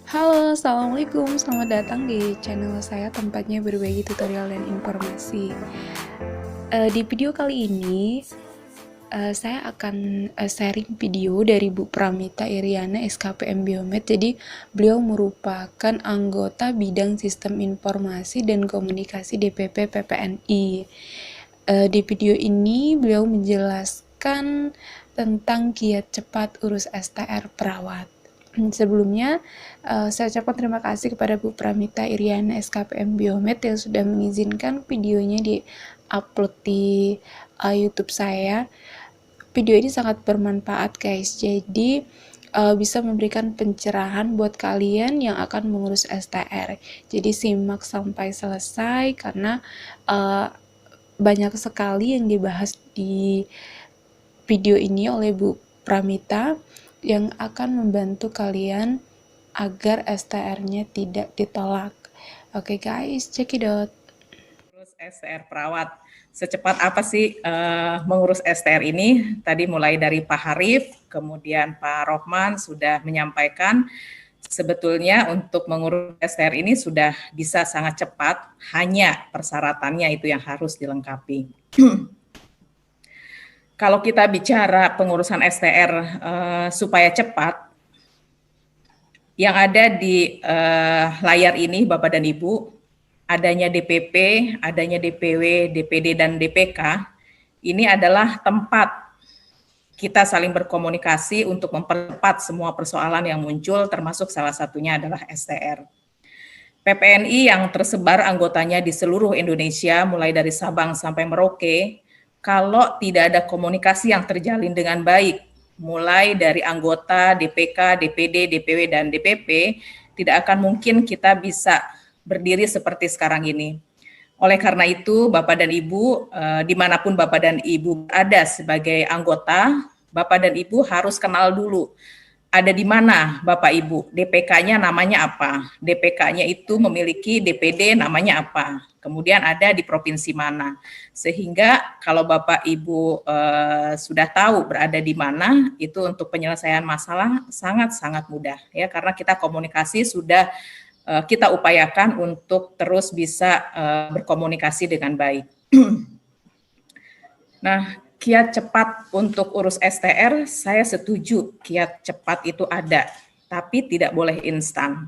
Halo, Assalamualaikum. Selamat datang di channel saya, tempatnya berbagi tutorial dan informasi. Di video kali ini, saya akan sharing video dari Bu Pramita Iriana, SKPM Biomed. Jadi, beliau merupakan anggota bidang sistem informasi dan komunikasi DPP PPNI. Di video ini, beliau menjelaskan tentang kiat cepat urus STR perawat. Sebelumnya, saya ucapkan terima kasih kepada Bu Pramita Iriana SKPM Biomed yang sudah mengizinkan videonya di-upload di YouTube saya. Video ini sangat bermanfaat guys, jadi bisa memberikan pencerahan buat kalian yang akan mengurus STR. Jadi simak sampai selesai karena banyak sekali yang dibahas di video ini oleh Bu Pramita yang akan membantu kalian agar STR-nya tidak ditolak. Oke guys, check it out. Terus STR perawat, secepat apa sih mengurus STR ini? Tadi mulai dari Pak Harif, kemudian Pak Rohman sudah menyampaikan sebetulnya untuk mengurus STR ini sudah bisa sangat cepat, hanya persyaratannya itu yang harus dilengkapi. Kalau kita bicara pengurusan STR supaya cepat, yang ada di layar ini Bapak dan Ibu, adanya DPP, adanya DPW, DPD, dan DPK, ini adalah tempat kita saling berkomunikasi untuk mempercepat semua persoalan yang muncul, termasuk salah satunya adalah STR. PPNI yang tersebar anggotanya di seluruh Indonesia, mulai dari Sabang sampai Merauke, kalau tidak ada komunikasi yang terjalin dengan baik, mulai dari anggota DPK, DPD, DPW, dan DPP, tidak akan mungkin kita bisa berdiri seperti sekarang ini. Oleh karena itu, Bapak dan Ibu, dimanapun Bapak dan Ibu berada sebagai anggota, Bapak dan Ibu harus kenal dulu ada di mana Bapak Ibu, DPK-nya namanya apa, DPK-nya itu memiliki DPD namanya apa, kemudian ada di provinsi mana, sehingga kalau Bapak Ibu sudah tahu berada di mana, itu untuk penyelesaian masalah sangat-sangat mudah ya, karena kita komunikasi sudah kita upayakan untuk terus bisa berkomunikasi dengan baik. Nah, kiat cepat untuk urus STR, saya setuju kiat cepat itu ada, tapi tidak boleh instan.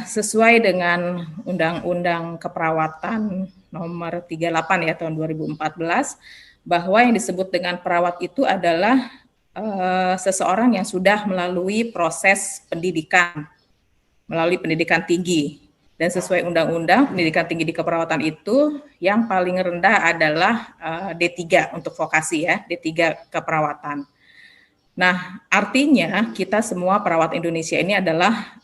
Sesuai dengan Undang-Undang Keperawatan nomor 38 ya tahun 2014, bahwa yang disebut dengan perawat itu adalah seseorang yang sudah melalui proses pendidikan, melalui pendidikan tinggi. Dan sesuai undang-undang pendidikan tinggi di keperawatan itu yang paling rendah adalah D3 untuk vokasi ya, D3 keperawatan. Nah, artinya kita semua perawat Indonesia ini adalah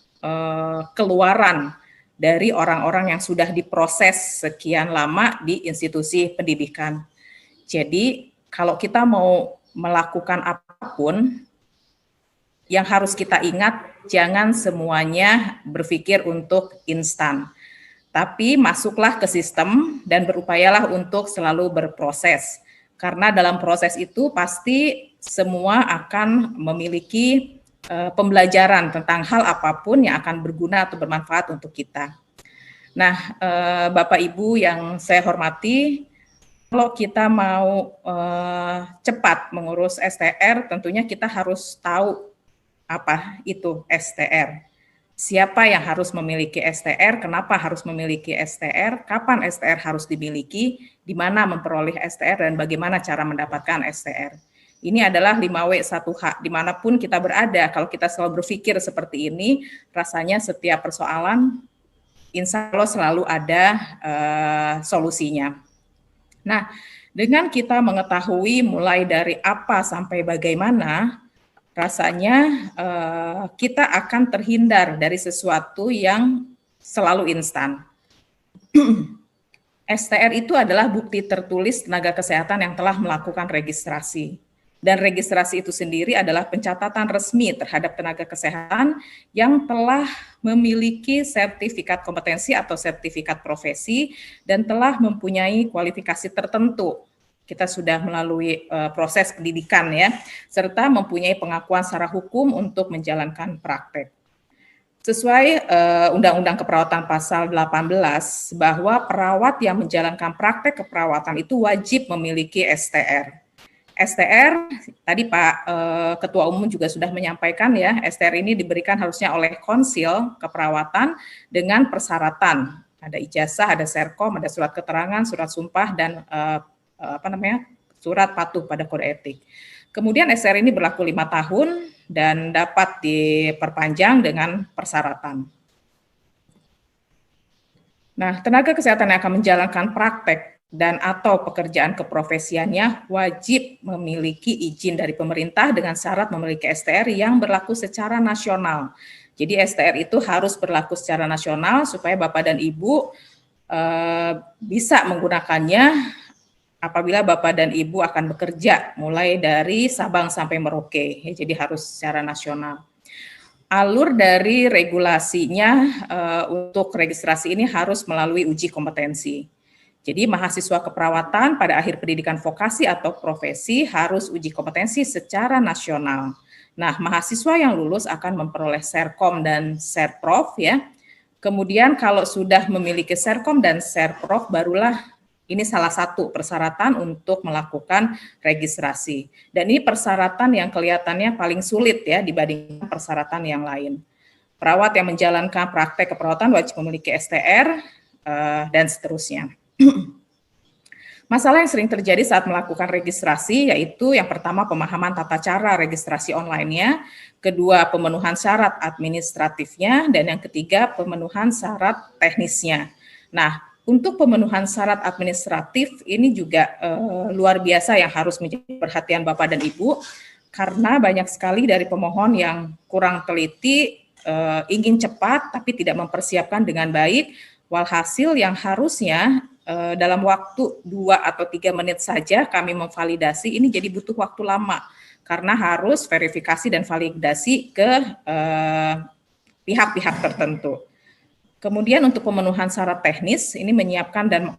keluaran dari orang-orang yang sudah diproses sekian lama di institusi pendidikan. Jadi, kalau kita mau melakukan apapun, yang harus kita ingat, jangan semuanya berpikir untuk instan. Tapi masuklah ke sistem dan berupayalah untuk selalu berproses. Karena dalam proses itu pasti semua akan memiliki pembelajaran tentang hal apapun yang akan berguna atau bermanfaat untuk kita. Nah, Bapak Ibu yang saya hormati, kalau kita mau cepat mengurus STR, tentunya kita harus tahu apa itu STR. Siapa yang harus memiliki STR, kenapa harus memiliki STR, kapan STR harus dimiliki, di mana memperoleh STR, dan bagaimana cara mendapatkan STR. Ini adalah 5W1H, dimanapun kita berada, kalau kita selalu berpikir seperti ini, rasanya setiap persoalan, insya Allah selalu ada solusinya. Nah, dengan kita mengetahui mulai dari apa sampai bagaimana, rasanya kita akan terhindar dari sesuatu yang selalu instan. STR itu adalah bukti tertulis tenaga kesehatan yang telah melakukan registrasi. Dan registrasi itu sendiri adalah pencatatan resmi terhadap tenaga kesehatan yang telah memiliki sertifikat kompetensi atau sertifikat profesi dan telah mempunyai kualifikasi tertentu. Kita sudah melalui proses pendidikan ya, serta mempunyai pengakuan secara hukum untuk menjalankan praktek. Sesuai Undang-Undang Keperawatan Pasal 18 bahwa perawat yang menjalankan praktek keperawatan itu wajib memiliki STR. STR tadi Pak Ketua Umum juga sudah menyampaikan ya, STR ini diberikan harusnya oleh Konsil Keperawatan dengan persyaratan, ada ijazah, ada serkom, ada surat keterangan, surat sumpah, dan surat patuh pada kode etik. Kemudian STR ini berlaku 5 tahun dan dapat diperpanjang dengan persyaratan. Nah, tenaga kesehatan yang akan menjalankan praktek dan atau pekerjaan keprofesiannya wajib memiliki izin dari pemerintah dengan syarat memiliki STR yang berlaku secara nasional. Jadi STR itu harus berlaku secara nasional supaya Bapak dan Ibu bisa menggunakannya apabila Bapak dan Ibu akan bekerja mulai dari Sabang sampai Merauke, ya, jadi harus secara nasional. Alur dari regulasinya untuk registrasi ini harus melalui uji kompetensi. Jadi mahasiswa keperawatan pada akhir pendidikan vokasi atau profesi harus uji kompetensi secara nasional. Nah, mahasiswa yang lulus akan memperoleh Serkom dan Serprof ya. Kemudian kalau sudah memiliki Serkom dan Serprof barulah ini salah satu persyaratan untuk melakukan registrasi. Dan ini persyaratan yang kelihatannya paling sulit ya dibandingkan persyaratan yang lain. Perawat yang menjalankan praktek keperawatan wajib memiliki STR dan seterusnya. Masalah yang sering terjadi saat melakukan registrasi yaitu yang pertama pemahaman tata cara registrasi online-nya, kedua pemenuhan syarat administratifnya, dan yang ketiga pemenuhan syarat teknisnya. Nah, untuk pemenuhan syarat administratif ini juga luar biasa yang harus menjadi perhatian Bapak dan Ibu karena banyak sekali dari pemohon yang kurang teliti, ingin cepat tapi tidak mempersiapkan dengan baik, walhasil yang harusnya dalam waktu 2 atau 3 menit saja kami memvalidasi ini jadi butuh waktu lama karena harus verifikasi dan validasi ke pihak-pihak tertentu. Kemudian untuk pemenuhan syarat teknis, ini menyiapkan dan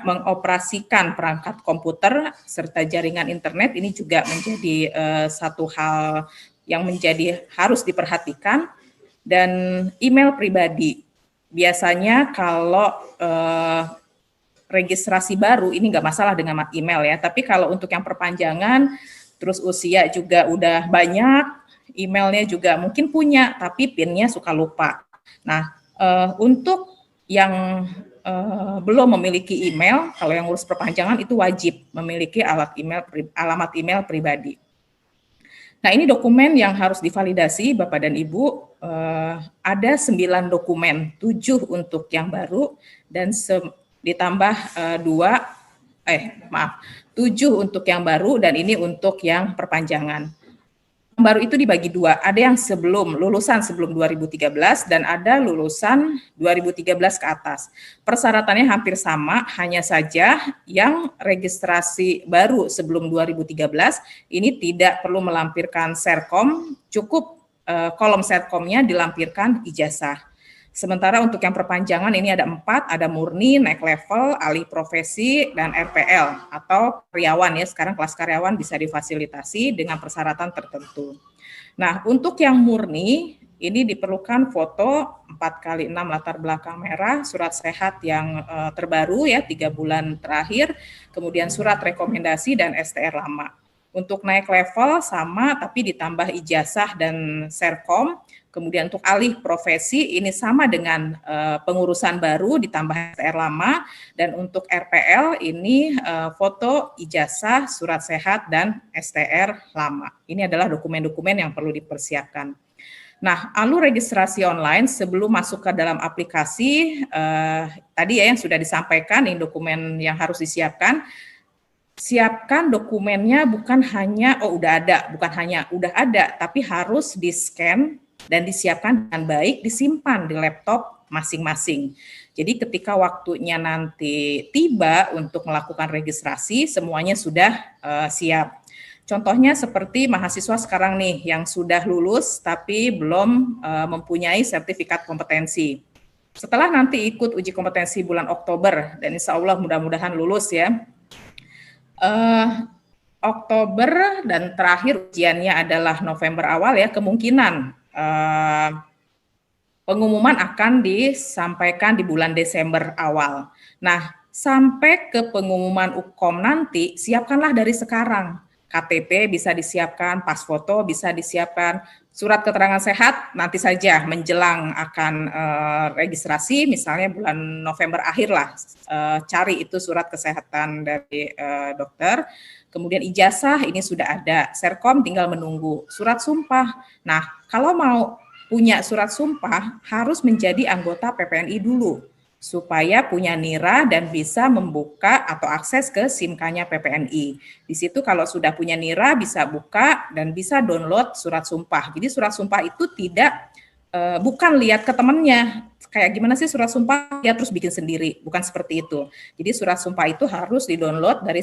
mengoperasikan perangkat komputer serta jaringan internet, ini juga menjadi satu hal yang menjadi harus diperhatikan. Dan email pribadi, biasanya kalau registrasi baru, ini nggak masalah dengan email ya, tapi kalau untuk yang perpanjangan, terus usia juga udah banyak, emailnya juga mungkin punya, tapi PIN-nya suka lupa. Nah, untuk yang belum memiliki email, kalau yang ngurus perpanjangan itu wajib memiliki alamat email pribadi. Nah, ini dokumen yang harus divalidasi Bapak dan Ibu, ada 9 dokumen, 7 untuk yang baru dan ditambah 7 untuk yang baru dan ini untuk yang perpanjangan. Baru itu dibagi 2, ada yang lulusan sebelum 2013 dan ada lulusan 2013 ke atas. Persyaratannya hampir sama, hanya saja yang registrasi baru sebelum 2013 ini tidak perlu melampirkan Serkom, cukup kolom Serkomnya dilampirkan ijazah. Sementara untuk yang perpanjangan ini ada 4, ada murni, naik level, alih profesi, dan RPL atau karyawan ya, sekarang kelas karyawan bisa difasilitasi dengan persyaratan tertentu. Nah, untuk yang murni, ini diperlukan foto 4x6 latar belakang merah, surat sehat yang terbaru ya, 3 bulan terakhir, kemudian surat rekomendasi dan STR lama. Untuk naik level sama, tapi ditambah ijazah dan Serkom. Kemudian untuk alih profesi ini sama dengan pengurusan baru ditambah STR lama, dan untuk RPL ini foto, ijazah, surat sehat, dan STR lama. Ini adalah dokumen-dokumen yang perlu dipersiapkan. Nah, alur registrasi online sebelum masuk ke dalam aplikasi, tadi ya yang sudah disampaikan, ini dokumen yang harus disiapkan. Siapkan dokumennya bukan hanya, udah ada, tapi harus di-scan dan disiapkan dengan baik, disimpan di laptop masing-masing. Jadi ketika waktunya nanti tiba untuk melakukan registrasi, semuanya sudah siap. Contohnya seperti mahasiswa sekarang nih, yang sudah lulus tapi belum mempunyai sertifikat kompetensi. Setelah nanti ikut uji kompetensi bulan Oktober, dan insya Allah mudah-mudahan lulus ya, Oktober dan terakhir ujiannya adalah November awal ya, kemungkinan Pengumuman akan disampaikan di bulan Desember awal. Nah, sampai ke pengumuman UKOM nanti, siapkanlah dari sekarang. KTP bisa disiapkan, pas foto bisa disiapkan, surat keterangan sehat nanti saja menjelang akan registrasi, misalnya bulan November akhir lah, cari itu surat kesehatan dari dokter. Kemudian ijazah ini sudah ada, Serkom tinggal menunggu, surat sumpah. Nah, kalau mau punya surat sumpah harus menjadi anggota PPNI dulu supaya punya NIRA dan bisa membuka atau akses ke SIM-nya PPNI. Di situ kalau sudah punya NIRA bisa buka dan bisa download surat sumpah. Jadi surat sumpah itu tidak bukan lihat ke temannya, kayak gimana sih surat sumpah, ya terus bikin sendiri, bukan seperti itu. Jadi surat sumpah itu harus di-download dari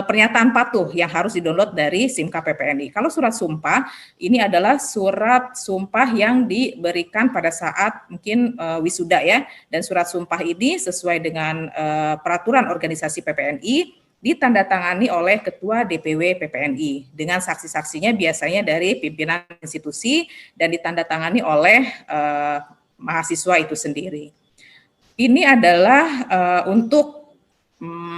pernyataan patuh yang harus di-download dari SIMK PPNI. Kalau surat sumpah, ini adalah surat sumpah yang diberikan pada saat mungkin wisuda ya, dan surat sumpah ini sesuai dengan peraturan organisasi PPNI, ditandatangani oleh Ketua DPW PPNI dengan saksi-saksinya biasanya dari pimpinan institusi dan ditandatangani oleh mahasiswa itu sendiri. Ini adalah untuk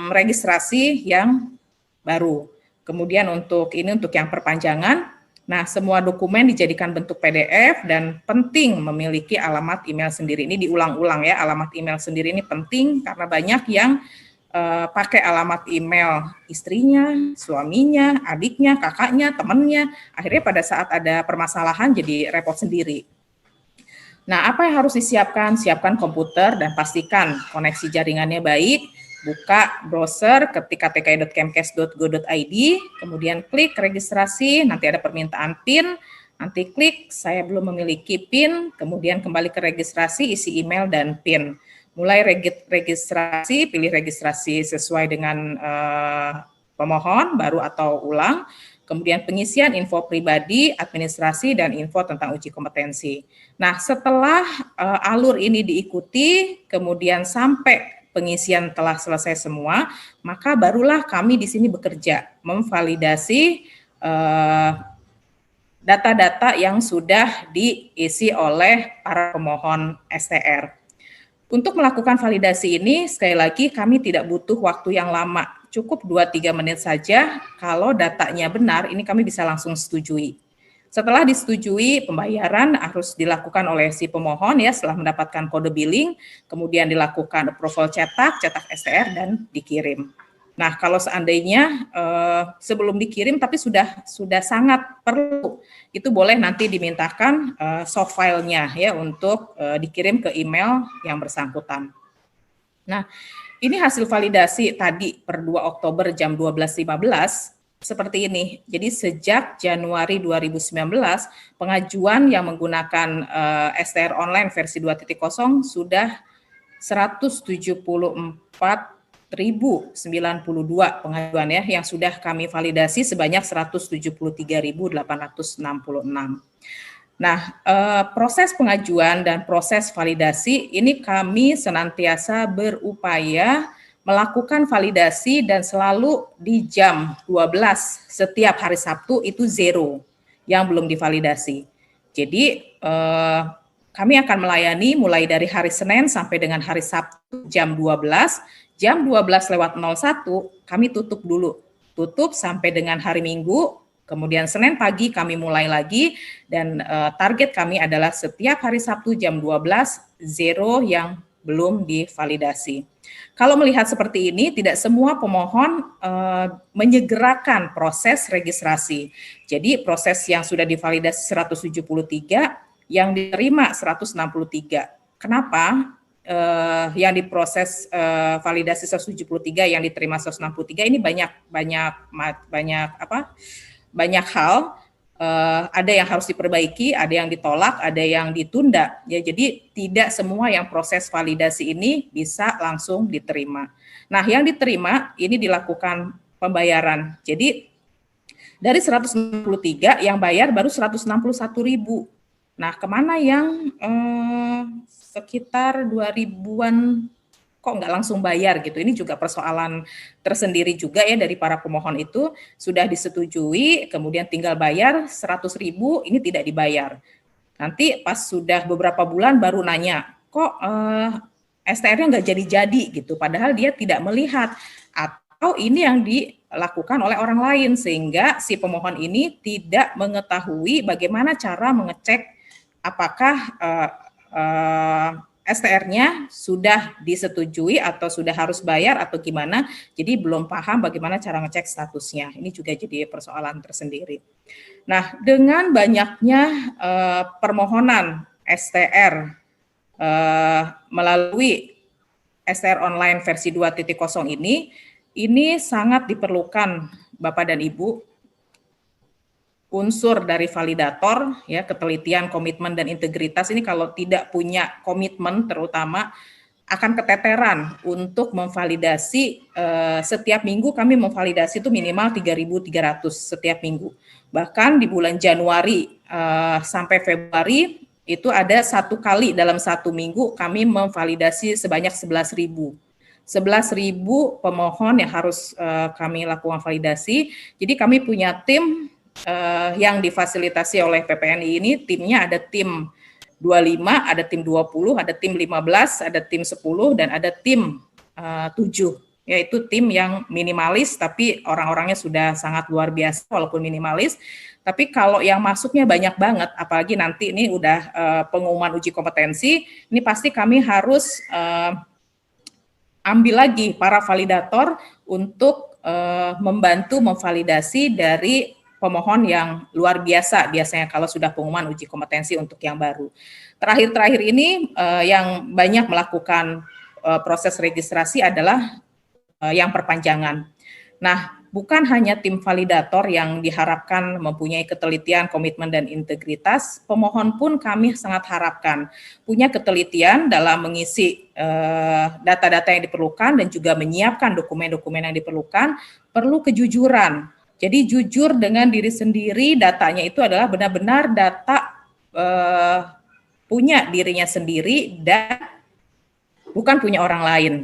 registrasi yang baru. Kemudian untuk yang perpanjangan, nah semua dokumen dijadikan bentuk PDF dan penting memiliki alamat email sendiri. Ini diulang-ulang ya, alamat email sendiri ini penting karena banyak yang pakai alamat email istrinya, suaminya, adiknya, kakaknya, temannya. Akhirnya pada saat ada permasalahan jadi repot sendiri. Nah, apa yang harus disiapkan? Siapkan komputer dan pastikan koneksi jaringannya baik. Buka browser, ketik ktki.kemkes.go.id, kemudian klik registrasi, nanti ada permintaan PIN, nanti klik saya belum memiliki PIN, kemudian kembali ke registrasi, isi email dan PIN. Mulai registrasi, pilih registrasi sesuai dengan pemohon, baru atau ulang, kemudian pengisian info pribadi, administrasi, dan info tentang uji kompetensi. Nah, setelah alur ini diikuti, kemudian sampai pengisian telah selesai semua, maka barulah kami di sini bekerja memvalidasi data-data yang sudah diisi oleh para pemohon STR. Untuk melakukan validasi ini, sekali lagi kami tidak butuh waktu yang lama, cukup 2-3 menit saja. Kalau datanya benar, ini kami bisa langsung setujui. Setelah disetujui, pembayaran harus dilakukan oleh si pemohon ya setelah mendapatkan kode billing, kemudian dilakukan approval cetak STR dan dikirim. Nah, kalau seandainya sebelum dikirim tapi sudah sangat perlu, itu boleh nanti dimintakan soft file-nya ya untuk dikirim ke email yang bersangkutan. Nah, ini hasil validasi tadi per 2 Oktober jam 12.15. Seperti ini. Jadi sejak Januari 2019, pengajuan yang menggunakan STR online versi 2.0 sudah 174.092 pengajuan ya, yang sudah kami validasi sebanyak 173.866. Nah, proses pengajuan dan proses validasi ini kami senantiasa berupaya melakukan validasi dan selalu di jam 12 setiap hari Sabtu itu zero yang belum divalidasi. Jadi kami akan melayani mulai dari hari Senin sampai dengan hari Sabtu jam 12. Jam 12:01 kami tutup dulu. Tutup sampai dengan hari Minggu, kemudian Senin pagi kami mulai lagi dan target kami adalah setiap hari Sabtu jam 12 zero yang belum divalidasi. Kalau melihat seperti ini, tidak semua pemohon menyegerakan proses registrasi. Jadi proses yang sudah divalidasi 173, yang diterima 163. Kenapa? Yang diproses validasi 173, yang diterima 163 ini banyak hal. Ada yang harus diperbaiki, ada yang ditolak, ada yang ditunda. Ya, jadi tidak semua yang proses validasi ini bisa langsung diterima. Nah, yang diterima ini dilakukan pembayaran. Jadi dari 163 yang bayar baru 161.000. Nah, kemana yang sekitar 2.000-an kok nggak langsung bayar gitu. Ini juga persoalan tersendiri juga ya dari para pemohon itu, sudah disetujui, kemudian tinggal bayar 100.000, ini tidak dibayar. Nanti pas sudah beberapa bulan baru nanya, kok STR-nya nggak jadi-jadi gitu, padahal dia tidak melihat, atau ini yang dilakukan oleh orang lain, sehingga si pemohon ini tidak mengetahui bagaimana cara mengecek apakah STR-nya sudah disetujui atau sudah harus bayar atau gimana, jadi belum paham bagaimana cara ngecek statusnya. Ini juga jadi persoalan tersendiri. Nah, dengan banyaknya permohonan STR melalui STR online versi 2.0 ini sangat diperlukan Bapak dan Ibu unsur dari validator, ya, ketelitian, komitmen, dan integritas. Ini kalau tidak punya komitmen terutama akan keteteran untuk memvalidasi. Setiap minggu kami memvalidasi itu minimal 3.300 setiap minggu. Bahkan di bulan Januari sampai Februari itu ada 1 kali dalam 1 minggu kami memvalidasi sebanyak 11.000 pemohon yang harus kami lakukan validasi. Jadi kami punya tim yang difasilitasi oleh PPNI ini, timnya ada tim 25, ada tim 20, ada tim 15, ada tim 10, dan ada tim 7, yaitu tim yang minimalis, tapi orang-orangnya sudah sangat luar biasa walaupun minimalis. Tapi kalau yang masuknya banyak banget, apalagi nanti ini udah pengumuman uji kompetensi, ini pasti kami harus ambil lagi para validator untuk membantu memvalidasi dari pemohon yang luar biasa biasanya kalau sudah pengumuman uji kompetensi untuk yang baru. Terakhir ini yang banyak melakukan proses registrasi adalah yang perpanjangan. Nah, bukan hanya tim validator yang diharapkan mempunyai ketelitian, komitmen, dan integritas, pemohon pun kami sangat harapkan punya ketelitian dalam mengisi data-data yang diperlukan dan juga menyiapkan dokumen-dokumen yang diperlukan, perlu kejujuran. Jadi jujur dengan diri sendiri, datanya itu adalah benar-benar data punya dirinya sendiri dan bukan punya orang lain.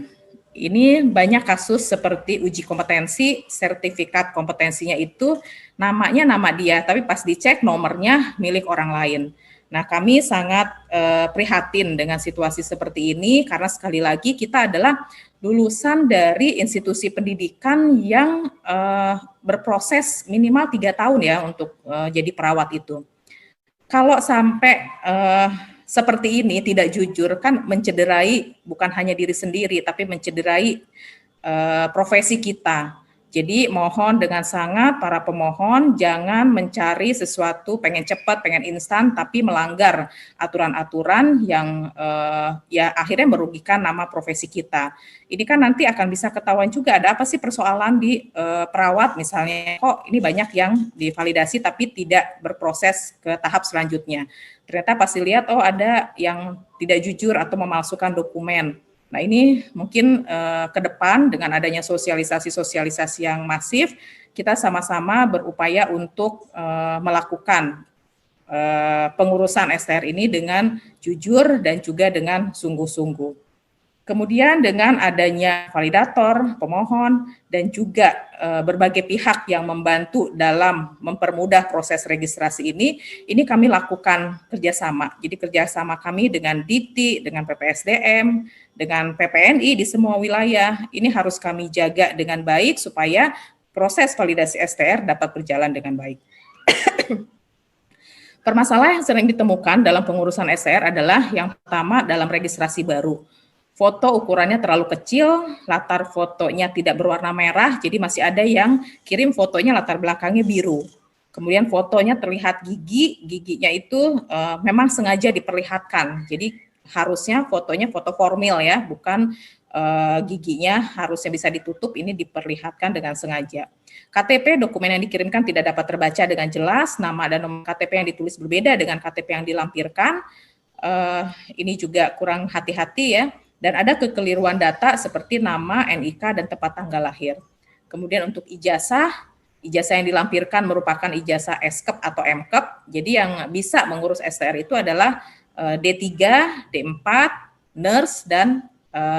Ini banyak kasus seperti uji kompetensi, sertifikat kompetensinya itu namanya nama dia, tapi pas dicek nomornya milik orang lain. Nah, kami sangat prihatin dengan situasi seperti ini karena sekali lagi kita adalah lulusan dari institusi pendidikan yang berproses minimal 3 tahun ya untuk jadi perawat itu. Kalau sampai seperti ini tidak jujur kan mencederai bukan hanya diri sendiri tapi mencederai profesi kita. Jadi mohon dengan sangat para pemohon jangan mencari sesuatu pengen cepat, pengen instan, tapi melanggar aturan-aturan yang ya akhirnya merugikan nama profesi kita. Ini kan nanti akan bisa ketahuan juga ada apa sih persoalan di perawat misalnya, kok ini banyak yang divalidasi tapi tidak berproses ke tahap selanjutnya. Ternyata pasti lihat oh ada yang tidak jujur atau memalsukan dokumen. Nah ini mungkin ke depan dengan adanya sosialisasi yang masif, kita sama-sama berupaya untuk melakukan pengurusan STR ini dengan jujur dan juga dengan sungguh-sungguh. Kemudian dengan adanya validator, pemohon, dan juga berbagai pihak yang membantu dalam mempermudah proses registrasi ini kami lakukan kerjasama. Jadi kerjasama kami dengan DITI, dengan PPSDM, dengan PPNI di semua wilayah, ini harus kami jaga dengan baik supaya proses validasi STR dapat berjalan dengan baik. Permasalahan yang sering ditemukan dalam pengurusan STR adalah yang pertama dalam registrasi baru. Foto ukurannya terlalu kecil, latar fotonya tidak berwarna merah, jadi masih ada yang kirim fotonya latar belakangnya biru. Kemudian fotonya terlihat giginya itu memang sengaja diperlihatkan. Jadi harusnya fotonya foto formal ya, bukan giginya harusnya bisa ditutup, ini diperlihatkan dengan sengaja. KTP dokumen yang dikirimkan tidak dapat terbaca dengan jelas, nama dan nomor KTP yang ditulis berbeda dengan KTP yang dilampirkan. Ini juga kurang hati-hati ya. Dan ada kekeliruan data seperti nama, NIK, dan tempat tanggal lahir. Kemudian untuk ijazah yang dilampirkan merupakan ijazah SKEP atau MKEP. Jadi yang bisa mengurus STR itu adalah D3, D4, nurse, dan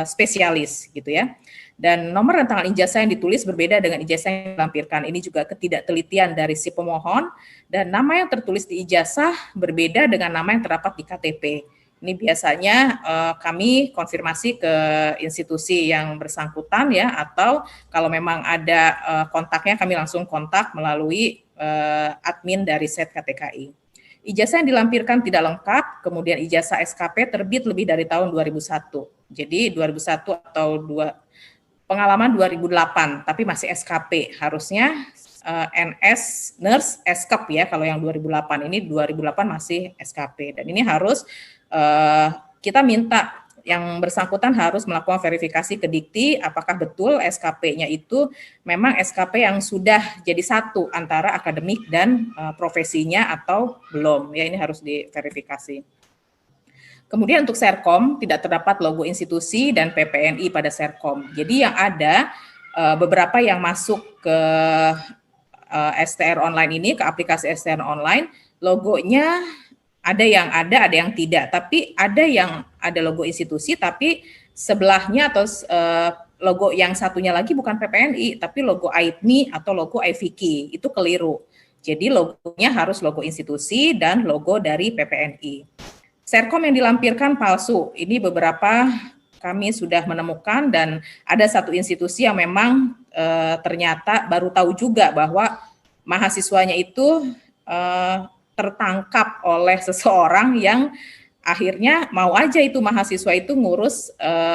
spesialis gitu ya. Dan nomor dan tanggal ijazah yang ditulis berbeda dengan ijazah yang dilampirkan. Ini juga ketidaktelitian dari si pemohon, dan nama yang tertulis di ijazah berbeda dengan nama yang terdapat di KTP. Ini biasanya kami konfirmasi ke institusi yang bersangkutan ya, atau kalau memang ada kontaknya kami langsung kontak melalui admin dari Set KTKI. Ijazah yang dilampirkan tidak lengkap, kemudian ijazah SKP terbit lebih dari tahun 2001. Jadi 2001 atau pengalaman 2008, tapi masih SKP. Harusnya NS, Nurse, SKP ya, kalau yang 2008 ini 2008 masih SKP. Dan ini harus kita minta yang bersangkutan harus melakukan verifikasi ke Dikti apakah betul SKP-nya itu memang SKP yang sudah jadi satu antara akademik dan profesinya atau belum. Ya, ini harus diverifikasi. Kemudian untuk Serkom tidak terdapat logo institusi dan PPNI pada Serkom. Jadi yang ada beberapa yang masuk ke STR online ini, ke aplikasi STR online, logonya ada yang tidak. Tapi ada yang ada logo institusi, tapi sebelahnya atau logo yang satunya lagi bukan PPNI, tapi logo AIPMI atau logo IVK. Itu keliru. Jadi logonya harus logo institusi dan logo dari PPNI. Serkom yang dilampirkan palsu. Ini beberapa kami sudah menemukan, dan ada satu institusi yang memang ternyata baru tahu juga bahwa mahasiswanya itu tertangkap oleh seseorang yang akhirnya mau aja itu mahasiswa itu ngurus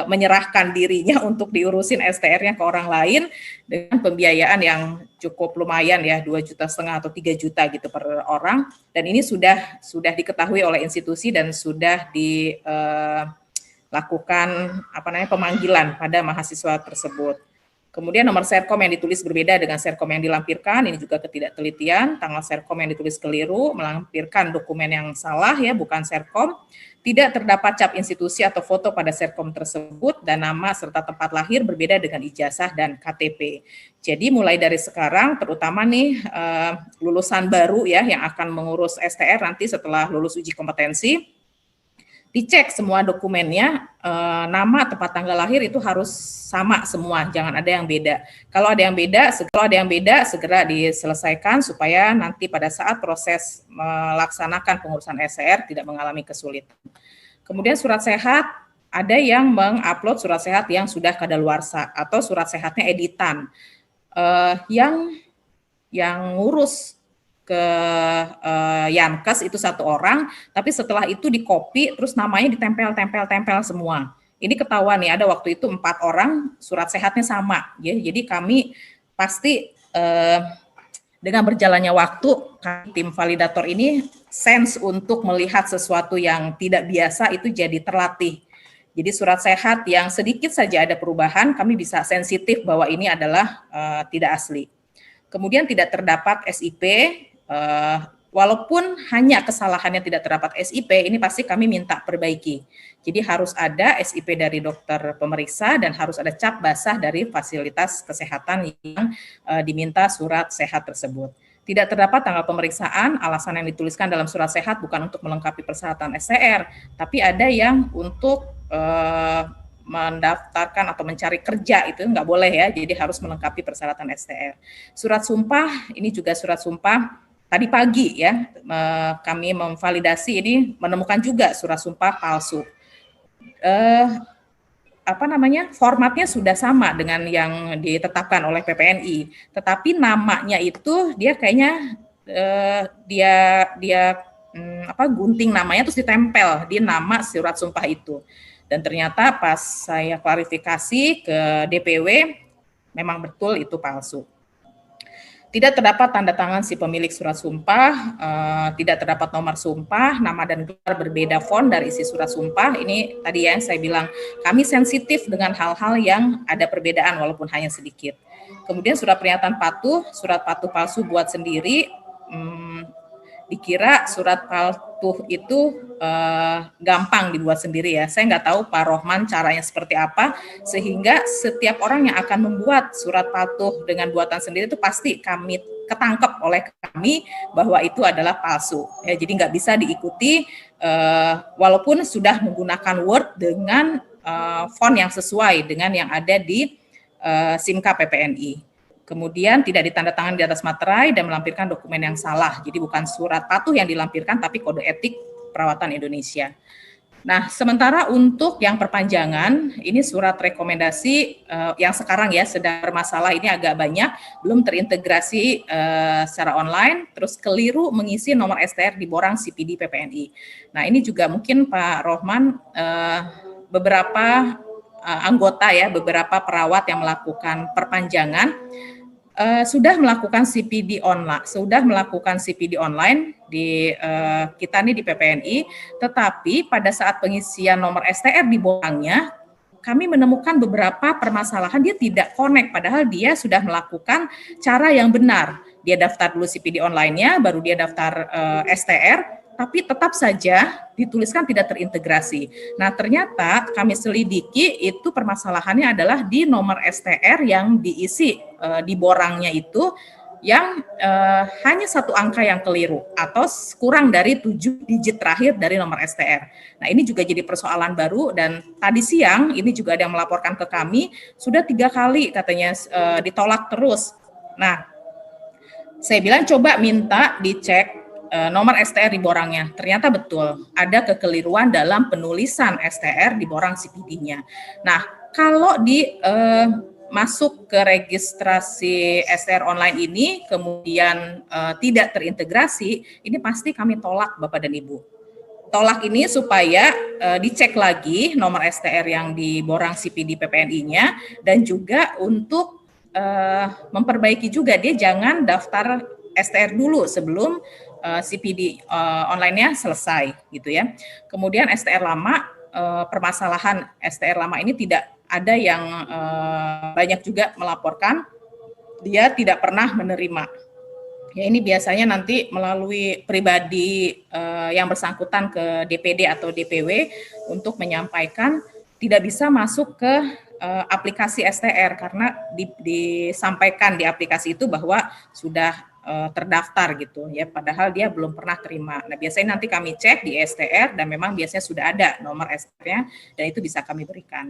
menyerahkan dirinya untuk diurusin STR-nya ke orang lain dengan pembiayaan yang cukup lumayan ya, 2,5 juta atau 3 juta gitu per orang, dan ini sudah diketahui oleh institusi dan sudah dilakukan pemanggilan pada mahasiswa tersebut. Kemudian nomor Serkom yang ditulis berbeda dengan Serkom yang dilampirkan, ini juga ketidaktelitian. Tanggal Serkom yang ditulis keliru, melampirkan dokumen yang salah ya, bukan Serkom. Tidak terdapat cap institusi atau foto pada Serkom tersebut, dan nama serta tempat lahir berbeda dengan ijazah dan KTP. Jadi mulai dari sekarang, terutama nih lulusan baru ya yang akan mengurus STR nanti setelah lulus uji kompetensi, dicek semua dokumennya, nama, tempat tanggal lahir itu harus sama semua, jangan ada yang beda. Kalau ada yang beda, segera diselesaikan supaya nanti pada saat proses melaksanakan pengurusan STR tidak mengalami kesulitan. Kemudian surat sehat, ada yang mengupload surat sehat yang sudah kadaluarsa atau surat sehatnya editan. Yang ngurus ke Yankes itu satu orang, tapi setelah itu di-copy terus namanya ditempel semua. Ini ketahuan nih, ada waktu itu 4 orang surat sehatnya sama ya. Jadi kami pasti dengan berjalannya waktu, tim validator ini sense untuk melihat sesuatu yang tidak biasa itu jadi terlatih. Jadi surat sehat yang sedikit saja ada perubahan, kami bisa sensitif bahwa ini adalah tidak asli. Kemudian tidak terdapat SIP, walaupun hanya kesalahannya tidak terdapat SIP, ini pasti kami minta perbaiki. Jadi harus ada SIP dari dokter pemeriksa dan harus ada cap basah dari fasilitas kesehatan yang diminta surat sehat tersebut. Tidak terdapat tanggal pemeriksaan, alasan yang dituliskan dalam surat sehat bukan untuk melengkapi persyaratan STR, tapi ada yang untuk mendaftarkan atau mencari kerja, itu nggak boleh ya, jadi harus melengkapi persyaratan STR. Surat sumpah, ini juga surat sumpah. Tadi pagi ya, kami memvalidasi ini menemukan juga surat sumpah palsu. Formatnya sudah sama dengan yang ditetapkan oleh PPNI, tetapi namanya itu dia kayaknya gunting namanya terus ditempel di nama surat sumpah itu. Dan ternyata pas saya klarifikasi ke DPW, memang betul itu palsu. Tidak terdapat tanda tangan si pemilik surat sumpah, tidak terdapat nomor sumpah, nama dan gelar berbeda font dari isi surat sumpah. Ini tadi yang saya bilang, kami sensitif dengan hal-hal yang ada perbedaan walaupun hanya sedikit. Kemudian surat pernyataan patuh, surat patuh palsu buat sendiri, dikira surat patuh itu gampang dibuat sendiri ya. Saya nggak tahu Pak Rohman caranya seperti apa, sehingga setiap orang yang akan membuat surat patuh dengan buatan sendiri itu pasti kami ketangkep oleh kami bahwa itu adalah palsu. Ya, jadi nggak bisa diikuti walaupun sudah menggunakan Word dengan font yang sesuai dengan yang ada di SIMK PPNI. Kemudian tidak ditandatangani di atas materai dan melampirkan dokumen yang salah. Jadi bukan surat patuh yang dilampirkan, tapi kode etik perawatan Indonesia. Nah, sementara untuk yang perpanjangan, ini surat rekomendasi yang sekarang ya sedang bermasalah, ini agak banyak, belum terintegrasi secara online, terus keliru mengisi nomor STR di borang CPD PPNI. Nah, ini juga mungkin Pak Rohman, beberapa anggota ya, beberapa perawat yang melakukan perpanjangan, sudah melakukan CPD online di kita nih di PPNI, tetapi pada saat pengisian nomor STR di borangnya kami menemukan beberapa permasalahan, dia tidak connect padahal dia sudah melakukan cara yang benar. Dia daftar dulu CPD online-nya, baru dia daftar STR, tapi tetap saja dituliskan tidak terintegrasi. Nah, ternyata kami selidiki itu permasalahannya adalah di nomor STR yang diisi di borangnya itu yang hanya satu angka yang keliru atau kurang dari 7 digit terakhir dari nomor STR. Nah, ini juga jadi persoalan baru dan tadi siang ini juga ada yang melaporkan ke kami sudah 3 kali katanya ditolak terus. Nah, saya bilang coba minta dicek nomor STR di borangnya. Ternyata betul ada kekeliruan dalam penulisan STR di borang CPD-nya. Nah, kalau masuk ke registrasi STR online ini kemudian tidak terintegrasi, ini pasti kami tolak Bapak dan Ibu. Tolak ini supaya dicek lagi nomor STR yang di borang CPD PPNI-nya dan juga untuk memperbaiki juga dia jangan daftar STR dulu sebelum CPD online-nya selesai gitu ya. Kemudian STR lama, permasalahan STR lama ini tidak ada yang banyak juga melaporkan dia tidak pernah menerima. Ya, ini biasanya nanti melalui pribadi yang bersangkutan ke DPD atau DPW untuk menyampaikan tidak bisa masuk ke aplikasi STR karena disampaikan di aplikasi itu bahwa sudah terdaftar gitu ya, padahal dia belum pernah terima. Nah, biasanya nanti kami cek di STR dan memang biasanya sudah ada nomor STR-nya dan itu bisa kami berikan.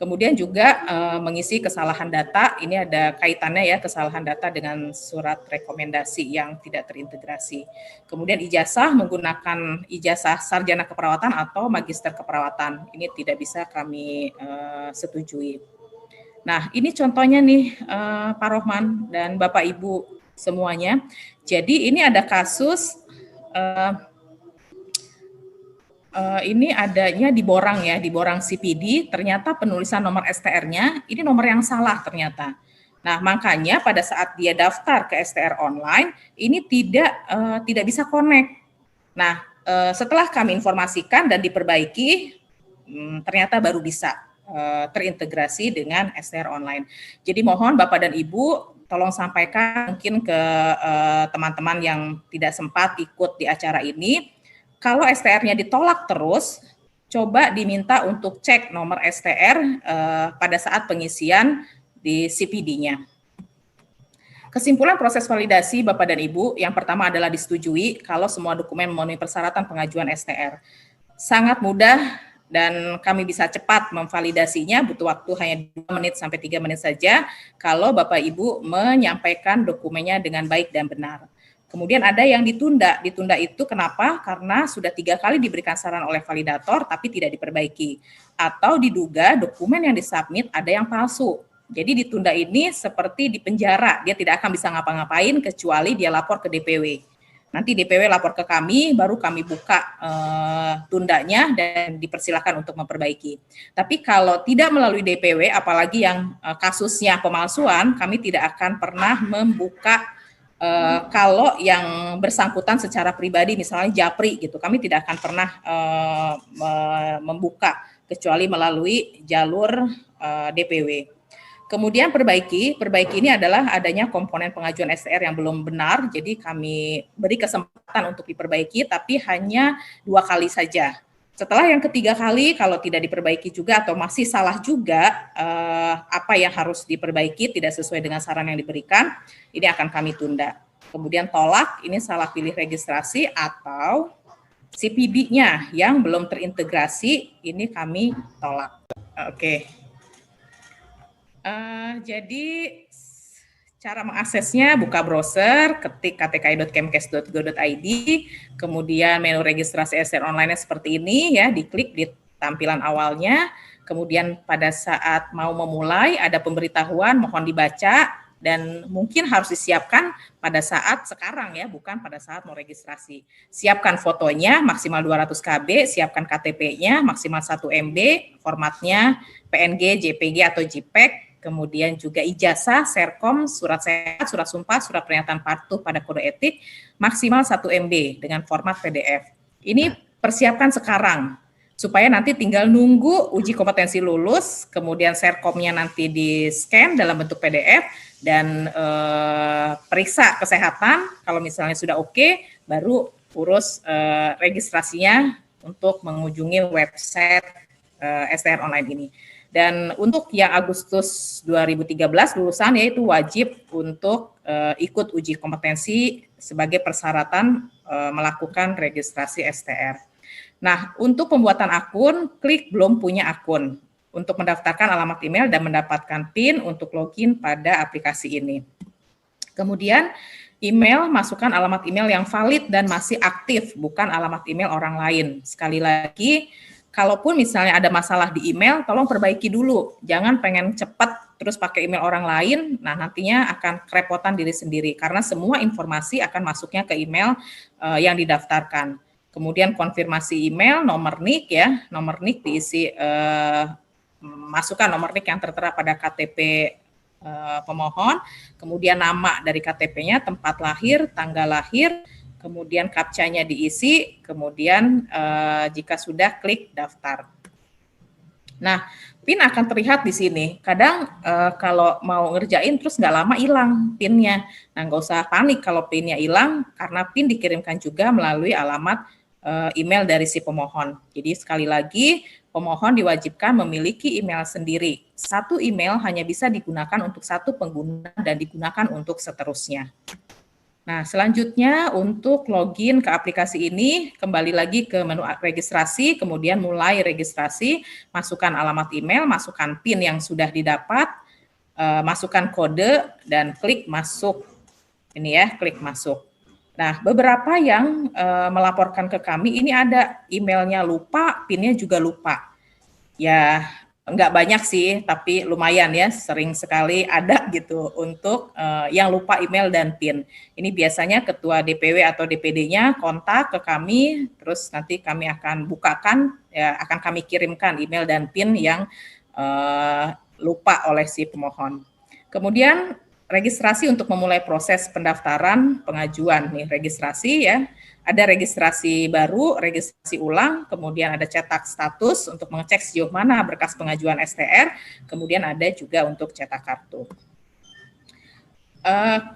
Kemudian juga mengisi kesalahan data, ini ada kaitannya ya kesalahan data dengan surat rekomendasi yang tidak terintegrasi. Kemudian ijazah menggunakan ijazah sarjana keperawatan atau magister keperawatan, ini tidak bisa kami setujui. Nah, ini contohnya nih Pak Rohman dan Bapak Ibu semuanya. Jadi ini ada kasus ini adanya di borang ya, di borang CPD, ternyata penulisan nomor STR-nya ini nomor yang salah ternyata. Nah, makanya pada saat dia daftar ke STR online, ini tidak bisa connect. Nah, setelah kami informasikan dan diperbaiki, ternyata baru bisa terintegrasi dengan STR online. Jadi mohon Bapak dan Ibu tolong sampaikan mungkin ke teman-teman yang tidak sempat ikut di acara ini, kalau STR-nya ditolak terus, coba diminta untuk cek nomor STR pada saat pengisian di CPD-nya. Kesimpulan proses validasi Bapak dan Ibu, yang pertama adalah disetujui kalau semua dokumen memenuhi persyaratan pengajuan STR. Sangat mudah dan kami bisa cepat memvalidasinya, butuh waktu hanya 2 menit sampai 3 menit saja kalau Bapak Ibu menyampaikan dokumennya dengan baik dan benar. Kemudian ada yang ditunda. Ditunda itu kenapa? Karena sudah 3 kali diberikan saran oleh validator tapi tidak diperbaiki. Atau diduga dokumen yang disubmit ada yang palsu. Jadi ditunda ini seperti di penjara. Dia tidak akan bisa ngapa-ngapain kecuali dia lapor ke DPW. Nanti DPW lapor ke kami, baru kami buka tundanya dan dipersilakan untuk memperbaiki. Tapi kalau tidak melalui DPW, apalagi yang kasusnya pemalsuan, kami tidak akan pernah membuka kalau yang bersangkutan secara pribadi, misalnya Japri gitu, kami tidak akan pernah membuka kecuali melalui jalur DPW. Kemudian perbaiki ini adalah adanya komponen pengajuan STR yang belum benar, jadi kami beri kesempatan untuk diperbaiki, tapi hanya 2 kali saja. Setelah yang ketiga kali, kalau tidak diperbaiki juga atau masih salah juga apa yang harus diperbaiki tidak sesuai dengan saran yang diberikan, ini akan kami tunda. Kemudian tolak, ini salah pilih registrasi atau CPD-nya yang belum terintegrasi, ini kami tolak. Oke. Jadi cara mengaksesnya buka browser, ketik ktki.kemkes.go.id, kemudian menu registrasi STR online seperti ini ya, diklik di tampilan awalnya, kemudian pada saat mau memulai ada pemberitahuan mohon dibaca dan mungkin harus disiapkan pada saat sekarang ya, bukan pada saat mau registrasi. Siapkan fotonya maksimal 200 KB, siapkan KTP-nya maksimal 1 MB, formatnya PNG, JPG atau JPEG, kemudian juga ijazah, serkom, surat sehat, surat sumpah, surat pernyataan patuh pada kode etik, maksimal 1 MB dengan format PDF. Ini persiapkan sekarang, supaya nanti tinggal nunggu uji kompetensi lulus, kemudian serkomnya nanti di-scan dalam bentuk PDF, dan periksa kesehatan, kalau misalnya sudah oke, baru urus registrasinya untuk mengunjungi website STR online ini. Dan untuk yang Agustus 2013 lulusan yaitu wajib untuk ikut uji kompetensi sebagai persyaratan melakukan registrasi STR. Nah, untuk pembuatan akun, klik belum punya akun untuk mendaftarkan alamat email dan mendapatkan PIN untuk login pada aplikasi ini. Kemudian email, masukkan alamat email yang valid dan masih aktif, bukan alamat email orang lain. Sekali lagi, kalaupun misalnya ada masalah di email, tolong perbaiki dulu. Jangan pengen cepat terus pakai email orang lain, nah nantinya akan kerepotan diri sendiri, karena semua informasi akan masuknya ke email yang didaftarkan. Kemudian konfirmasi email, nomor NIK ya, nomor NIK diisi, masukkan nomor NIK yang tertera pada KTP pemohon, kemudian nama dari KTP-nya, tempat lahir, tanggal lahir, kemudian captcha-nya diisi, kemudian jika sudah klik daftar. Nah, PIN akan terlihat di sini. Kadang kalau mau ngerjain terus nggak lama hilang PIN-nya. Nah, nggak usah panik kalau PIN-nya hilang, karena PIN dikirimkan juga melalui alamat email dari si pemohon. Jadi sekali lagi, pemohon diwajibkan memiliki email sendiri. Satu email hanya bisa digunakan untuk satu pengguna dan digunakan untuk seterusnya. Nah, selanjutnya untuk login ke aplikasi ini, kembali lagi ke menu registrasi, kemudian mulai registrasi, masukkan alamat email, masukkan PIN yang sudah didapat, masukkan kode, dan klik masuk. Ini ya, klik masuk. Nah, beberapa yang melaporkan ke kami, ini ada emailnya lupa, PIN-nya juga lupa. Ya, enggak banyak sih, tapi lumayan ya, sering sekali ada gitu untuk yang lupa email dan PIN. Ini biasanya ketua DPW atau DPD-nya kontak ke kami, terus nanti kami akan bukakan, ya akan kami kirimkan email dan PIN yang lupa oleh si pemohon. Kemudian registrasi untuk memulai proses pendaftaran pengajuan nih, registrasi ya. Ada registrasi baru, registrasi ulang, kemudian ada cetak status untuk mengecek sejauh mana berkas pengajuan STR, kemudian ada juga untuk cetak kartu.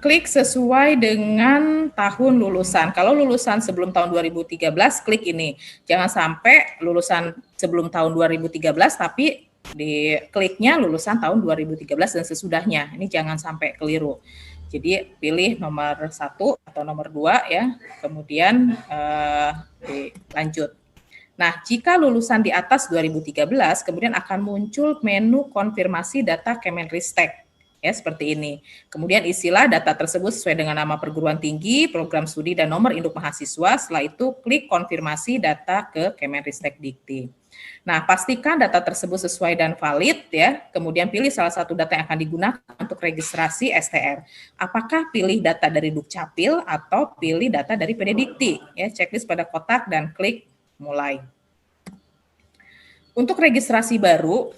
Klik sesuai dengan tahun lulusan. Kalau lulusan sebelum tahun 2013, klik ini. Jangan sampai lulusan sebelum tahun 2013, tapi di kliknya lulusan tahun 2013 dan sesudahnya. Ini jangan sampai keliru. Jadi pilih nomor 1 atau nomor 2 ya, kemudian dilanjut. Nah, jika lulusan di atas 2013, kemudian akan muncul menu konfirmasi data Kemenristek. Ya, seperti ini. Kemudian isilah data tersebut sesuai dengan nama perguruan tinggi, program studi, dan nomor induk mahasiswa. Setelah itu, klik konfirmasi data ke Kemenristek Dikti. Nah, pastikan data tersebut sesuai dan valid ya. Kemudian pilih salah satu data yang akan digunakan untuk registrasi STR. Apakah pilih data dari Dukcapil atau pilih data dari PD Dikti? Ya, checklist pada kotak dan klik mulai. Untuk registrasi baru,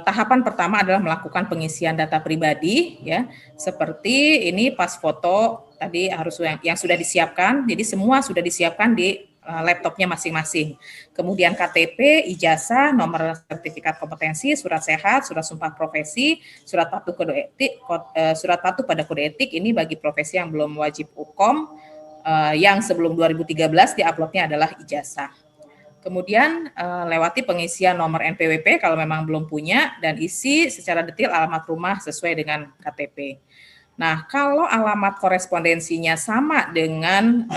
tahapan pertama adalah melakukan pengisian data pribadi ya. Seperti ini pas foto tadi harus yang sudah disiapkan. Jadi semua sudah disiapkan di laptopnya masing-masing. Kemudian KTP, ijazah, nomor sertifikat kompetensi, surat sehat, surat sumpah profesi, surat patuh kode etik, surat patuh pada kode etik ini bagi profesi yang belum wajib hukum, yang sebelum 2013 diuploadnya adalah ijazah. Kemudian lewati pengisian nomor NPWP kalau memang belum punya dan isi secara detail alamat rumah sesuai dengan KTP. Nah, kalau alamat korespondensinya sama dengan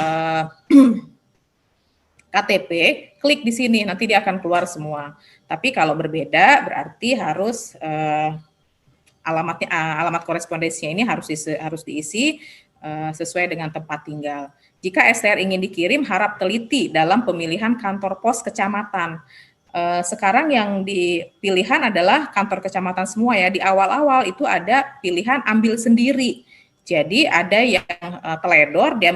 KTP, klik di sini, nanti dia akan keluar semua. Tapi kalau berbeda, berarti harus alamat korespondensinya ini harus diisi sesuai dengan tempat tinggal. Jika STR ingin dikirim, harap teliti dalam pemilihan kantor pos kecamatan. Sekarang yang dipilihan adalah kantor kecamatan semua ya. Di awal-awal itu ada pilihan ambil sendiri. Jadi ada yang teledor, dia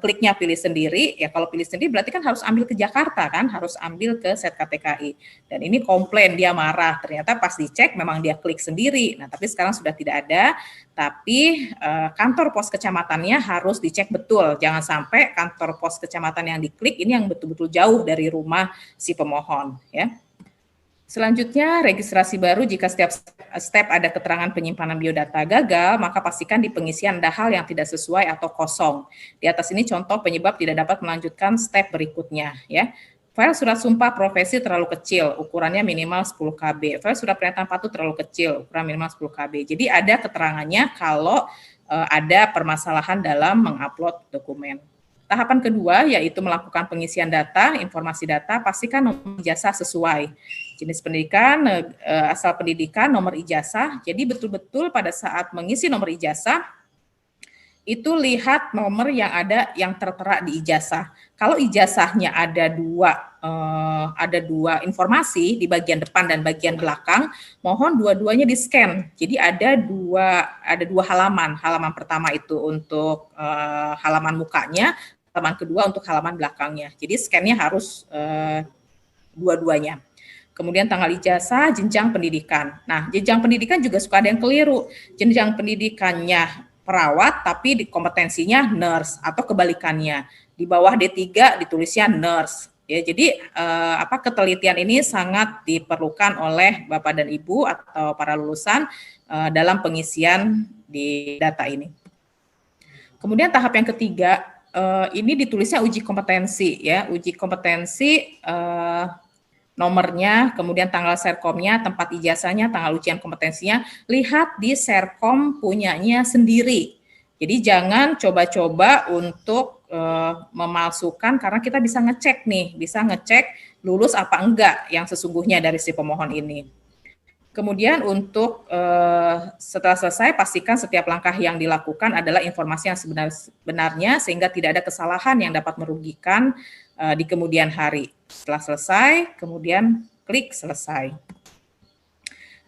kliknya pilih sendiri. Ya kalau pilih sendiri berarti kan harus ambil ke Jakarta kan, harus ambil ke Set KTKI. Dan ini komplain, dia marah. Ternyata pas dicek memang dia klik sendiri. Nah tapi sekarang sudah tidak ada. Tapi kantor pos kecamatannya harus dicek betul. Jangan sampai kantor pos kecamatan yang diklik ini yang betul-betul jauh dari rumah si pemohon. Ya. Selanjutnya, registrasi baru jika setiap step ada keterangan penyimpanan biodata gagal, maka pastikan di pengisian ada hal yang tidak sesuai atau kosong. Di atas ini contoh penyebab tidak dapat melanjutkan step berikutnya. Ya. File surat sumpah profesi terlalu kecil, ukurannya minimal 10 KB. File surat pernyataan patuh terlalu kecil, ukuran minimal 10 KB. Jadi ada keterangannya kalau ada permasalahan dalam mengupload dokumen. Tahapan kedua yaitu melakukan pengisian data, informasi data, pastikan nomor ijazah sesuai. Jenis pendidikan, asal pendidikan, nomor ijazah. Jadi betul-betul pada saat mengisi nomor ijazah, itu lihat nomor yang ada yang tertera di ijazah. Kalau ijazahnya ada dua informasi di bagian depan dan bagian belakang, mohon dua-duanya di-scan. Jadi ada dua halaman. Halaman pertama itu untuk halaman mukanya, halaman kedua untuk halaman belakangnya. Jadi scan-nya harus dua-duanya. Kemudian tanggal ijazah, jenjang pendidikan. Nah, jenjang pendidikan juga suka ada yang keliru. Jenjang pendidikannya perawat, tapi kompetensinya nurse atau kebalikannya. Di bawah D3 ditulisnya nurse. Ya, jadi ketelitian ini sangat diperlukan oleh Bapak dan Ibu atau para lulusan dalam pengisian di data ini. Kemudian tahap yang ketiga, ini ditulisnya uji kompetensi ya, uji kompetensi nomornya, kemudian tanggal serkomnya, tempat ijazahnya, tanggal ujian kompetensinya, lihat di serkom punyanya sendiri. Jadi jangan coba-coba untuk memalsukan karena kita bisa ngecek lulus apa enggak yang sesungguhnya dari si pemohon ini. Kemudian untuk setelah selesai, pastikan setiap langkah yang dilakukan adalah informasi yang sebenarnya sehingga tidak ada kesalahan yang dapat merugikan di kemudian hari. Setelah selesai, kemudian klik selesai.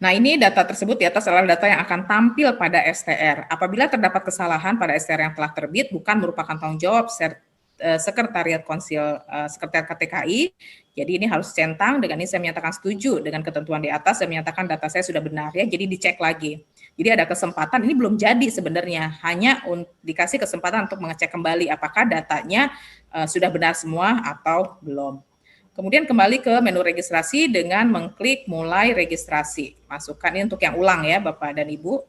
Nah, ini data tersebut di atas adalah data yang akan tampil pada STR. Apabila terdapat kesalahan pada STR yang telah terbit, bukan merupakan tanggung jawab Sekretariat Konsil Sekretariat KTKI. Jadi ini harus centang, dengan ini saya menyatakan setuju dengan ketentuan di atas, saya menyatakan data saya sudah benar ya, jadi dicek lagi. Jadi ada kesempatan, ini belum jadi sebenarnya, hanya dikasih kesempatan untuk mengecek kembali apakah datanya sudah benar semua atau belum. Kemudian kembali ke menu registrasi dengan mengklik mulai registrasi. Masukkan ini untuk yang ulang ya Bapak dan Ibu,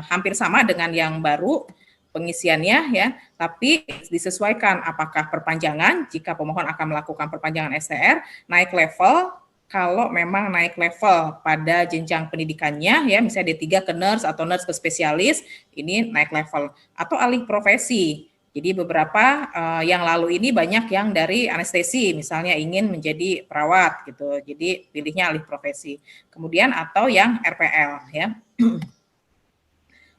hampir sama dengan yang baru pengisiannya ya, tapi disesuaikan apakah perpanjangan jika pemohon akan melakukan perpanjangan STR, naik level kalau memang naik level pada jenjang pendidikannya ya, misalnya D3 ke nurse atau nurse ke spesialis, ini naik level, atau alih profesi. Jadi beberapa yang lalu ini banyak yang dari anestesi, misalnya ingin menjadi perawat gitu. Jadi pilihnya alih profesi. Kemudian atau yang RPL ya.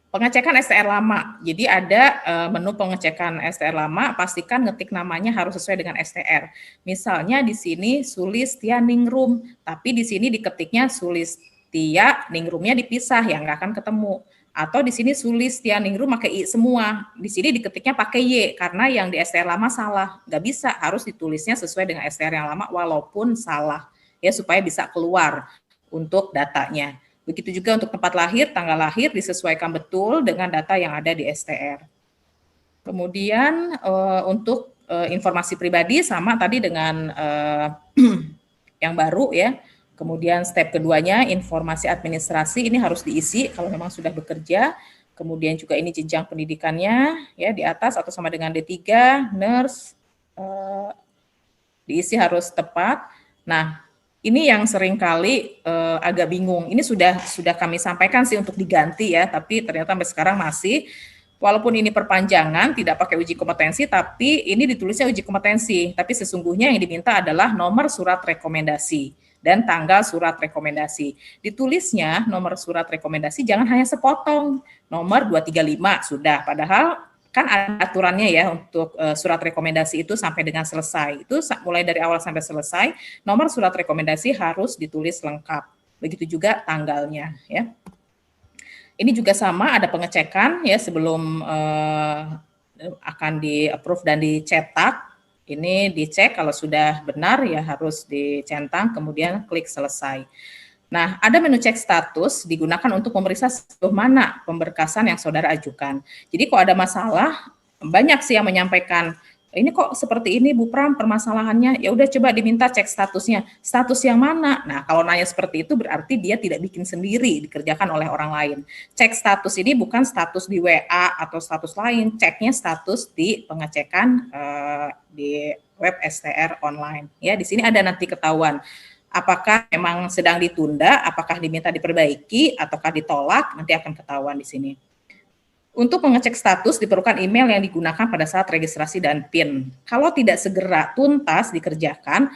Pengecekan STR lama. Jadi ada menu pengecekan STR lama, pastikan ngetik namanya harus sesuai dengan STR. Misalnya di sini Sulistia Ningrum, tapi di sini diketiknya Sulistia Ningrumnya dipisah, yang nggak akan ketemu. Atau di sini Sulistia Ningrum pakai I semua, di sini diketiknya pakai Y, karena yang di STR lama salah. Nggak bisa, harus ditulisnya sesuai dengan STR yang lama walaupun salah, ya supaya bisa keluar untuk datanya. Begitu juga untuk tempat lahir, tanggal lahir disesuaikan betul dengan data yang ada di STR. Kemudian untuk informasi pribadi sama tadi dengan yang baru ya. Kemudian step keduanya, informasi administrasi ini harus diisi kalau memang sudah bekerja. Kemudian juga ini jenjang pendidikannya ya di atas atau sama dengan D3, nurse, diisi harus tepat. Nah, ini yang seringkali agak bingung. Ini sudah kami sampaikan sih untuk diganti ya, tapi ternyata sampai sekarang masih walaupun ini perpanjangan, tidak pakai uji kompetensi, tapi ini ditulisnya uji kompetensi. Tapi sesungguhnya yang diminta adalah nomor surat rekomendasi dan tanggal surat rekomendasi. Ditulisnya nomor surat rekomendasi jangan hanya sepotong, nomor 235 sudah, padahal kan ada aturannya ya untuk surat rekomendasi itu sampai dengan selesai. Itu mulai dari awal sampai selesai, nomor surat rekomendasi harus ditulis lengkap. Begitu juga tanggalnya ya. Ini juga sama, ada pengecekan ya sebelum akan di-approve dan dicetak. Ini dicek kalau sudah benar ya harus dicentang, kemudian klik selesai. Nah, ada menu cek status digunakan untuk memeriksa sejauh mana pemberkasan yang saudara ajukan. Jadi kalau ada masalah, banyak sih yang menyampaikan, ini kok seperti ini Bu Pram permasalahannya, ya udah coba diminta cek statusnya. Status yang mana? Nah, kalau nanya seperti itu berarti dia tidak bikin sendiri, dikerjakan oleh orang lain. Cek status ini bukan status di WA atau status lain, ceknya status di pengecekan di web STR online. Ya, di sini ada nanti ketahuan apakah memang sedang ditunda, apakah diminta diperbaiki, ataukah ditolak, nanti akan ketahuan di sini. Untuk mengecek status diperlukan email yang digunakan pada saat registrasi dan PIN. Kalau tidak segera tuntas dikerjakan,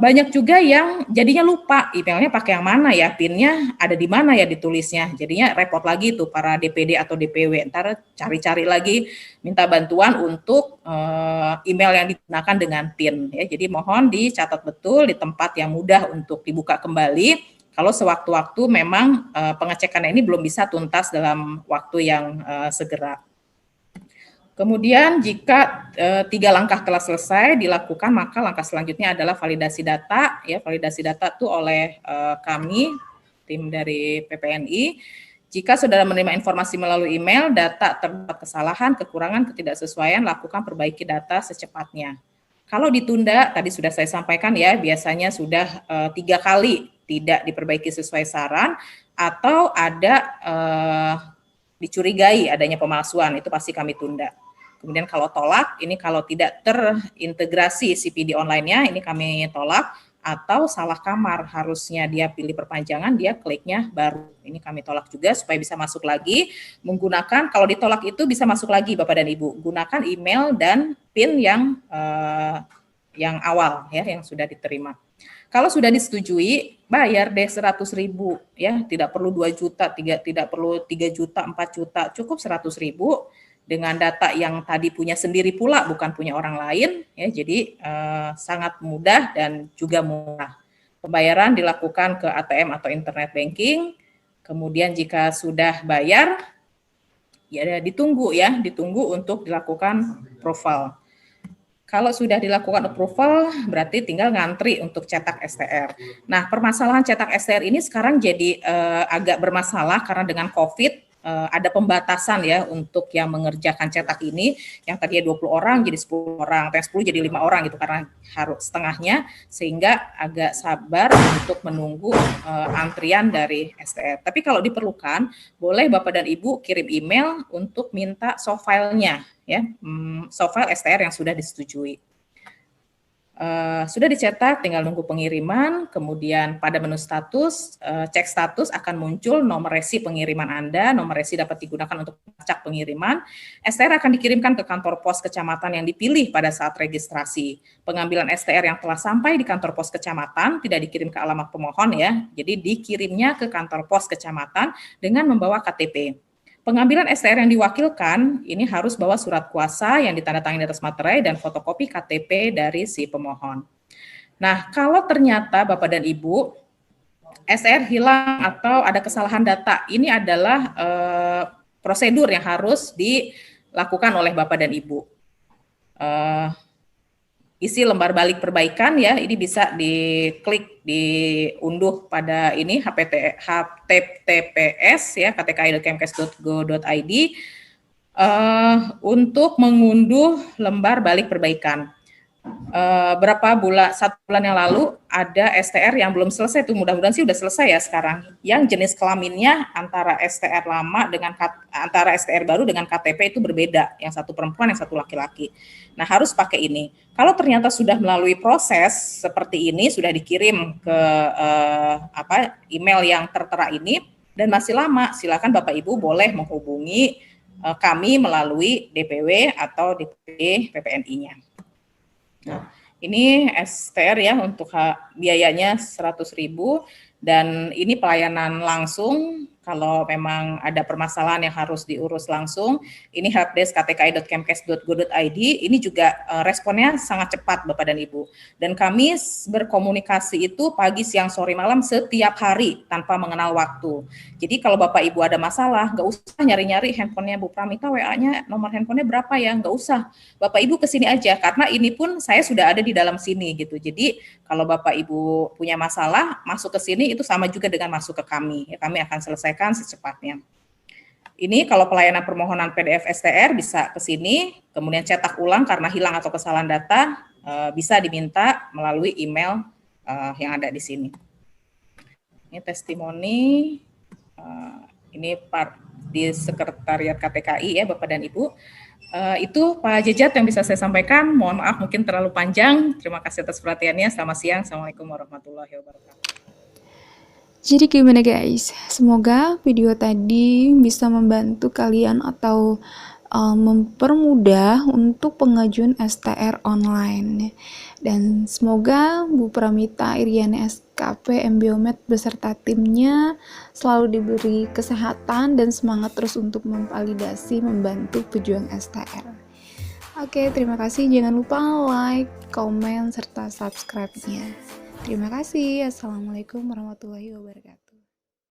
banyak juga yang jadinya lupa emailnya pakai yang mana ya, PIN-nya ada di mana ya ditulisnya. Jadinya repot lagi tuh para DPD atau DPW, ntar cari-cari lagi minta bantuan untuk email yang digunakan dengan PIN ya. Jadi mohon dicatat betul di tempat yang mudah untuk dibuka kembali. Kalau sewaktu-waktu memang pengecekan ini belum bisa tuntas dalam waktu yang segera. Kemudian jika 3 langkah telah selesai dilakukan, maka langkah selanjutnya adalah validasi data. Ya, validasi data itu oleh kami, tim dari PPNI. Jika saudara menerima informasi melalui email, data terdapat kesalahan, kekurangan, ketidaksesuaian, lakukan perbaiki data secepatnya. Kalau ditunda, tadi sudah saya sampaikan ya, biasanya sudah 3 kali tidak diperbaiki sesuai saran, atau ada dicurigai adanya pemalsuan, itu pasti kami tunda. Kemudian kalau tolak, ini kalau tidak terintegrasi CPD online-nya, ini kami tolak, atau salah kamar, harusnya dia pilih perpanjangan, dia kliknya baru. Ini kami tolak juga supaya bisa masuk lagi, menggunakan, kalau ditolak itu bisa masuk lagi Bapak dan Ibu, gunakan email dan PIN yang awal, ya, yang sudah diterima. Kalau sudah disetujui, bayar deh 100.000 ya, tidak perlu 2 juta, tidak perlu 3 juta, 4 juta, cukup 100.000 dengan data yang tadi punya sendiri pula, bukan punya orang lain ya. Jadi sangat mudah dan juga murah. Pembayaran dilakukan ke ATM atau internet banking. Kemudian jika sudah bayar, ya ditunggu untuk dilakukan approval. Kalau sudah dilakukan approval, berarti tinggal ngantri untuk cetak STR. Nah, permasalahan cetak STR ini sekarang jadi agak bermasalah karena dengan COVID ada pembatasan ya untuk yang mengerjakan cetak ini. Yang tadinya 20 orang jadi 10 orang, atau yang 10 jadi 5 orang gitu karena harus setengahnya, sehingga agak sabar untuk menunggu antrian dari STR. Tapi kalau diperlukan, boleh Bapak dan Ibu kirim email untuk minta soft file-nya. Ya, soft file STR yang sudah disetujui. Sudah dicetak, tinggal nunggu pengiriman, kemudian pada menu status, cek status akan muncul nomor resi pengiriman Anda, nomor resi dapat digunakan untuk melacak pengiriman, STR akan dikirimkan ke kantor pos kecamatan yang dipilih pada saat registrasi. Pengambilan STR yang telah sampai di kantor pos kecamatan tidak dikirim ke alamat pemohon ya, jadi dikirimnya ke kantor pos kecamatan dengan membawa KTP. Pengambilan STR yang diwakilkan ini harus bawa surat kuasa yang ditandatangani di atas materai dan fotokopi KTP dari si pemohon. Nah, kalau ternyata Bapak dan Ibu STR hilang atau ada kesalahan data, ini adalah prosedur yang harus dilakukan oleh Bapak dan Ibu. Isi lembar balik perbaikan ya, ini bisa diklik, diunduh pada ini https ya ktki.kemkes.go.id untuk mengunduh lembar balik perbaikan. Satu bulan yang lalu ada STR yang belum selesai tuh, mudah-mudahan sih udah selesai ya sekarang. Yang jenis kelaminnya antara STR lama dengan antara STR baru dengan KTP itu berbeda, yang satu perempuan yang satu laki-laki. Nah, harus pakai ini. Kalau ternyata sudah melalui proses seperti ini, sudah dikirim ke email yang tertera ini dan masih lama, silakan Bapak Ibu boleh menghubungi kami melalui DPW atau DPD PPNI-nya. Nah, ini STR ya untuk biayanya 100.000 dan ini pelayanan langsung. Kalau memang ada permasalahan yang harus diurus langsung, ini helpdesk ktki.kemkes.go.id. Ini juga responnya sangat cepat Bapak dan Ibu. Dan kami berkomunikasi itu pagi, siang, sore, malam setiap hari tanpa mengenal waktu. Jadi kalau Bapak Ibu ada masalah, nggak usah nyari-nyari handphonenya Bu Pramita, WA-nya nomor handphonenya berapa ya, nggak usah. Bapak Ibu ke sini aja, karena ini pun saya sudah ada di dalam sini gitu. Jadi kalau Bapak Ibu punya masalah, masuk ke sini itu sama juga dengan masuk ke kami. Ya, kami akan selesaikan secepatnya. Ini kalau pelayanan permohonan PDF STR bisa ke sini, kemudian cetak ulang karena hilang atau kesalahan data, bisa diminta melalui email yang ada di sini. Ini testimoni, ini di Sekretariat KTKI ya Bapak dan Ibu. Itu Pak Jejat yang bisa saya sampaikan. Mohon maaf mungkin terlalu panjang. Terima kasih atas perhatiannya. Selamat siang. Assalamualaikum warahmatullahi wabarakatuh. Jadi gimana guys? Semoga video tadi bisa membantu kalian atau mempermudah untuk pengajuan STR online. Dan semoga Bu Pramita Iriani SKP MBiomed beserta timnya selalu diberi kesehatan dan semangat terus untuk memvalidasi, membantu pejuang STR. Oke, terima kasih. Jangan lupa like, komen, serta subscribe-nya. Terima kasih. Assalamualaikum warahmatullahi wabarakatuh.